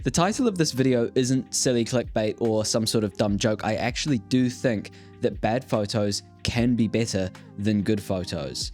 The title of this video isn't silly clickbait or some sort of dumb joke. I actually do think that bad photos can be better than good photos.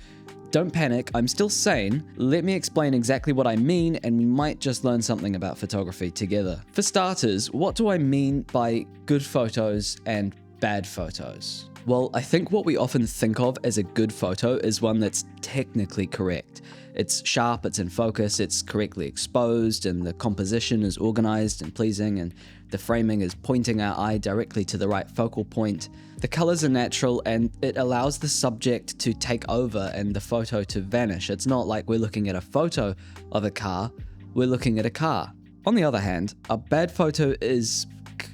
Don't panic, I'm still sane. Let me explain exactly what I mean, and we might just learn something about photography together. For starters, what do I mean by good photos and bad photos? Well, I think what we often think of as a good photo is one that's technically correct. It's sharp, it's in focus, it's correctly exposed, and the composition is organized and pleasing, and the framing is pointing our eye directly to the right focal point. The colors are natural, and it allows the subject to take over and the photo to vanish. It's not like we're looking at a photo of a car, we're looking at a car. On the other hand, a bad photo is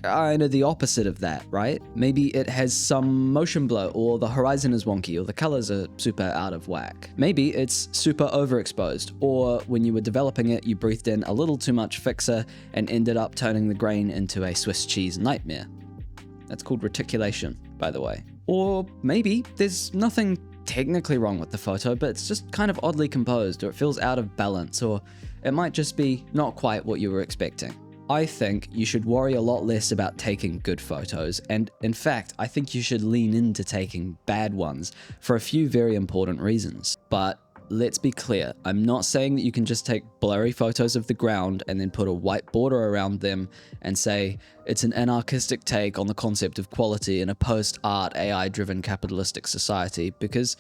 kind of the opposite of that, right? Maybe it has some motion blur, or the horizon is wonky, or the colors are super out of whack. Maybe it's super overexposed, or when you were developing it, you breathed in a little too much fixer and ended up turning the grain into a Swiss cheese nightmare. That's called reticulation, by the way. Or maybe there's nothing technically wrong with the photo, but it's just kind of oddly composed, or it feels out of balance, or it might just be not quite what you were expecting. I think you should worry a lot less about taking good photos, and in fact, I think you should lean into taking bad ones for a few very important reasons. But let's be clear, I'm not saying that you can just take blurry photos of the ground and then put a white border around them and say it's an anarchistic take on the concept of quality in a post-art AI-driven capitalistic society, because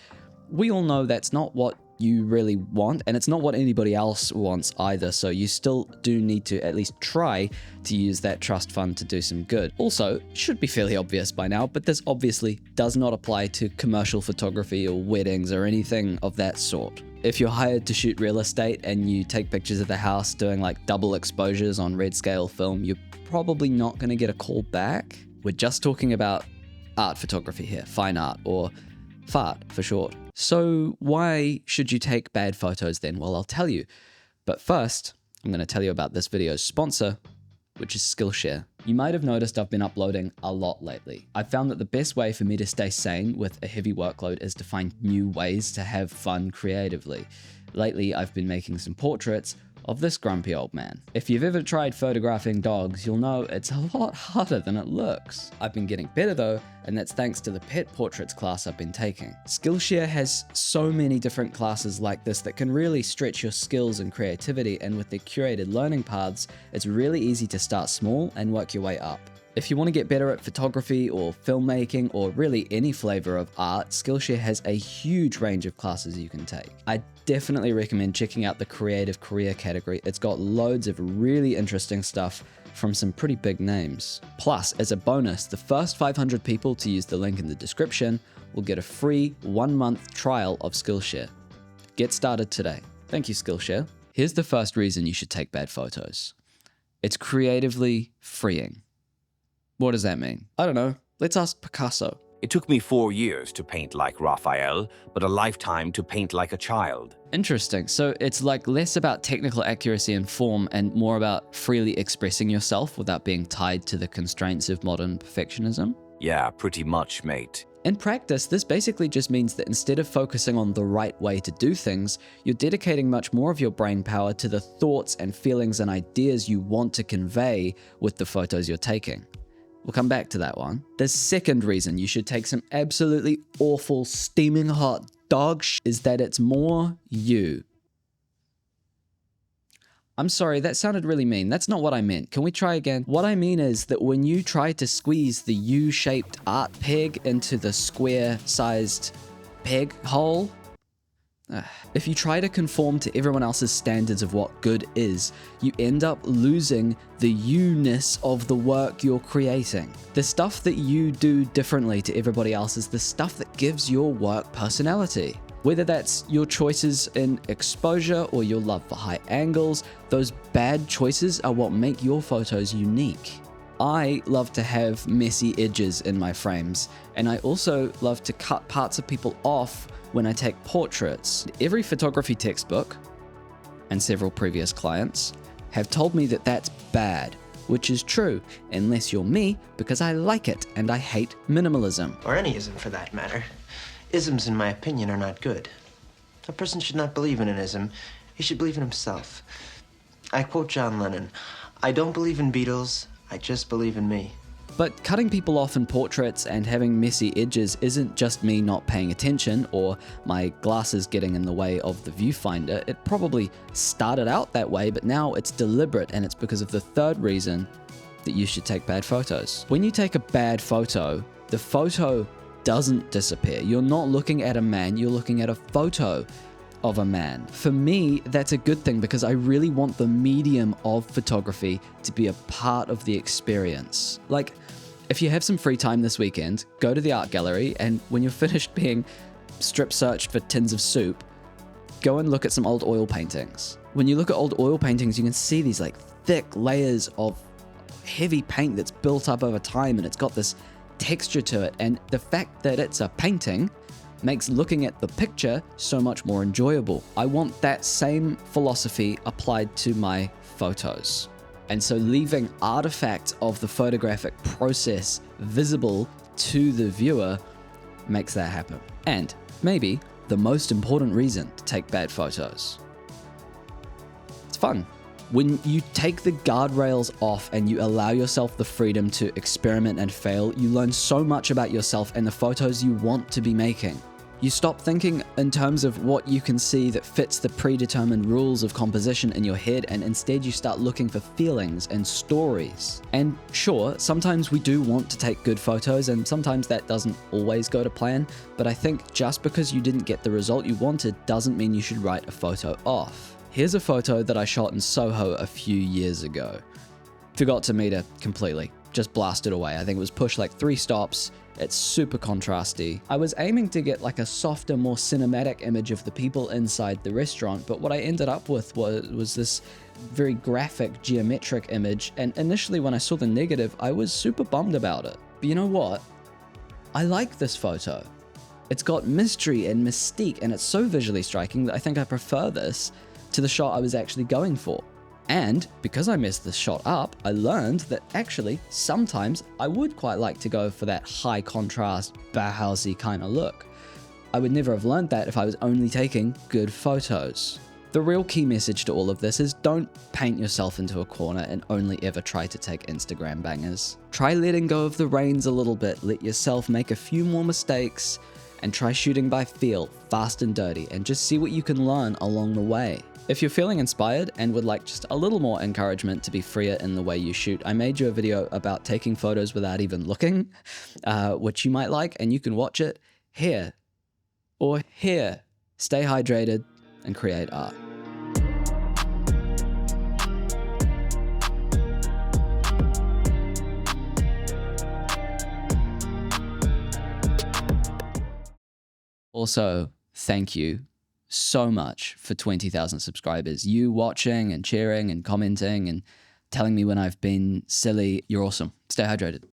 we all know that's not what you really want, and it's not what anybody else wants either, so you still do need to at least try to use that trust fund to do some good. Also, it should be fairly obvious by now, but this obviously does not apply to commercial photography or weddings or anything of that sort. If you're hired to shoot real estate and you take pictures of the house doing like double exposures on red scale film, you're probably not going to get a call back. We're just talking about art photography here, fine art, or FART for short. So why should you take bad photos then? Well, I'll tell you. But first, I'm going to tell you about this video's sponsor, which is Skillshare. You might have noticed I've been uploading a lot lately. I've found that the best way for me to stay sane with a heavy workload is to find new ways to have fun creatively. Lately, I've been making some portraits of this grumpy old man. If you've ever tried photographing dogs, you'll know it's a lot harder than it looks. I've been getting better though, and that's thanks to the pet portraits class I've been taking. Skillshare has so many different classes like this that can really stretch your skills and creativity, and with their curated learning paths, it's really easy to start small and work your way up. If you want to get better at photography or filmmaking or really any flavor of art, Skillshare has a huge range of classes you can take. I definitely recommend checking out the creative career category. It's got loads of really interesting stuff from some pretty big names. Plus, as a bonus, the first 500 people to use the link in the description will get a free 1-month trial of Skillshare. Get started today. Thank you, Skillshare. Here's the first reason you should take bad photos. It's creatively freeing. What does that mean? I don't know. Let's ask Picasso. It took me 4 years to paint like Raphael, but a lifetime to paint like a child. Interesting. So it's like less about technical accuracy and form and more about freely expressing yourself without being tied to the constraints of modern perfectionism? Yeah, pretty much, mate. In practice, this basically just means that instead of focusing on the right way to do things, you're dedicating much more of your brain power to the thoughts and feelings and ideas you want to convey with the photos you're taking. We'll come back to that one. The second reason you should take some absolutely awful, steaming hot dog is that it's more you. I'm sorry, that sounded really mean. That's not what I meant. Can we try again? What I mean is that when you try to squeeze the U-shaped art peg into the square-sized peg hole, if you try to conform to everyone else's standards of what good is, you end up losing the you-ness of the work you're creating. The stuff that you do differently to everybody else is the stuff that gives your work personality. Whether that's your choices in exposure or your love for high angles, those bad choices are what make your photos unique. I love to have messy edges in my frames, and I also love to cut parts of people off when I take portraits. Every photography textbook, and several previous clients, have told me that that's bad, which is true, unless you're me, because I like it and I hate minimalism. Or any ism for that matter. Isms, in my opinion, are not good. A person should not believe in an ism, he should believe in himself. I quote John Lennon, I don't believe in Beatles, I just believe in me. But cutting people off in portraits and having messy edges isn't just me not paying attention or my glasses getting in the way of the viewfinder. It probably started out that way, but now it's deliberate, and it's because of the third reason that you should take bad photos. When you take a bad photo, the photo doesn't disappear. You're not looking at a man, you're looking at a photo of a man. For me, that's a good thing because I really want the medium of photography to be a part of the experience. Like, if you have some free time this weekend, go to the art gallery, and when you're finished being strip searched for tins of soup, go and look at some old oil paintings. When you look at old oil paintings, you can see these like thick layers of heavy paint that's built up over time, and it's got this texture to it. And the fact that it's a painting makes looking at the picture so much more enjoyable. I want that same philosophy applied to my photos. And so leaving artifacts of the photographic process visible to the viewer makes that happen. And maybe the most important reason to take bad photos. It's fun. When you take the guardrails off and you allow yourself the freedom to experiment and fail, you learn so much about yourself and the photos you want to be making. You stop thinking in terms of what you can see that fits the predetermined rules of composition in your head, and instead you start looking for feelings and stories. And sure, sometimes we do want to take good photos, and sometimes that doesn't always go to plan, but I think just because you didn't get the result you wanted doesn't mean you should write a photo off. Here's a photo that I shot in Soho a few years ago. Forgot to meter completely. Just blasted away. I think it was pushed like 3 stops. It's super contrasty. I was aiming to get like a softer, more cinematic image of the people inside the restaurant, but what I ended up with was this very graphic, geometric image, and initially when I saw the negative, I was super bummed about it. But you know what? I like this photo. It's got mystery and mystique, and it's so visually striking that I think I prefer this to the shot I was actually going for. And because I messed this shot up, I learned that actually sometimes I would quite like to go for that high contrast, Bauhausy kind of look. I would never have learned that if I was only taking good photos. The real key message to all of this is don't paint yourself into a corner and only ever try to take Instagram bangers. Try letting go of the reins a little bit, let yourself make a few more mistakes, and try shooting by feel, fast and dirty, and just see what you can learn along the way. If you're feeling inspired and would like just a little more encouragement to be freer in the way you shoot, I made you a video about taking photos without even looking, which you might like, and you can watch it here or here. Stay hydrated and create art. Also, thank you so much for 20,000 subscribers. You watching and cheering and commenting and telling me when I've been silly. You're awesome. Stay hydrated.